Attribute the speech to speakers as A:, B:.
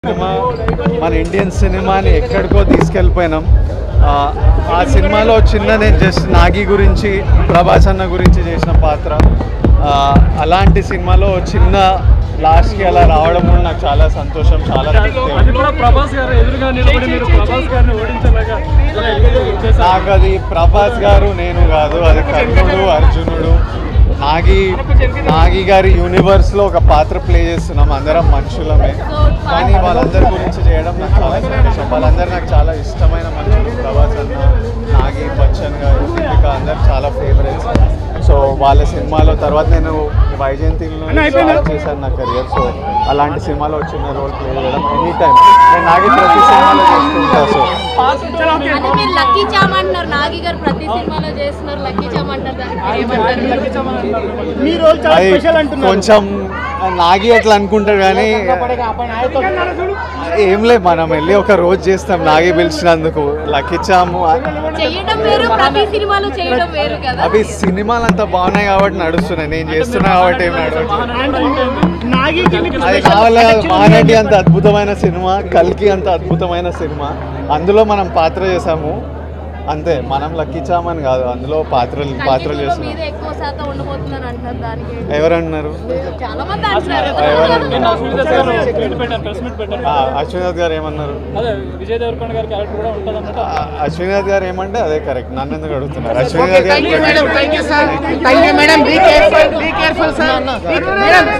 A: Cinema మన Indian సినిమాని ఎక్కడికో తీసుకెళ్ళిపోయినాం. ఆ సినిమాలో చిన్న నేను జస్ట్ నాగి గురించి ప్రభాస్ అన్న గురించి చేసిన పాత్ర, అలాంటి సినిమాలో చిన్న లాస్ట్కి అలా రావడం కూడా నాకు చాలా సంతోషం. చాలా నాకు అది ప్రభాస్ గారు నేను కాదు, అది కర్ణుడు అర్జునుడు. నాగి గారి యూనివర్స్లో ఒక పాత్ర ప్లే చేస్తున్నాం. అందరం మనుషులమే, కానీ వాళ్ళందరి గురించి చేయడం నాకు చాలా సంతోషం. వాళ్ళందరూ నాకు చాలా ఇష్టమైన మనుషులు. ప్రభాస్ అన్న, నాగి, బచ్చన్ గారు, దీపిక అందరు చాలా ఫేవరెట్స్. సో వాళ్ళ సినిమాలో తర్వాత నేను వైజయంతిలో స్టార్ట్ చేశాను నా కెరియర్. సో అలాంటి సినిమాలో చిన్న రోల్ ప్లే చేయడం ఎనీ టైం నేను నాగి ప్రతి సినిమాలో చేస్తుంటా. సో కొంచెం నాగి అట్లా అనుకుంటాడు, కానీ ఏం లేదు, మనం వెళ్ళి ఒక రోజు చేస్తాం. నాగి పిలిచినందుకు లక్కిచ్చాము. అవి సినిమాలు అంతా బాగున్నాయి కాబట్టి నడుస్తున్నాయి, నేను చేస్తున్నా కాబట్టి ఏం అది కావాలి. మహానటి అంత అద్భుతమైన సినిమా, కల్కి అంత అద్భుతమైన సినిమా, అందులో మనం పాత్ర చేసాము అంతే. మనం లక్కిచ్చామని కాదు, అందులో పాత్రలు చేస్తున్నాం. ఎవరన్నారు? అశ్వినాథ్ గారు ఏమన్నారు? అశ్వినాథ్ గారు ఏమంటే అదే కరెక్ట్. నన్ను ఎందుకు అడుగుతున్నారు? అశ్వినాథ్ గారు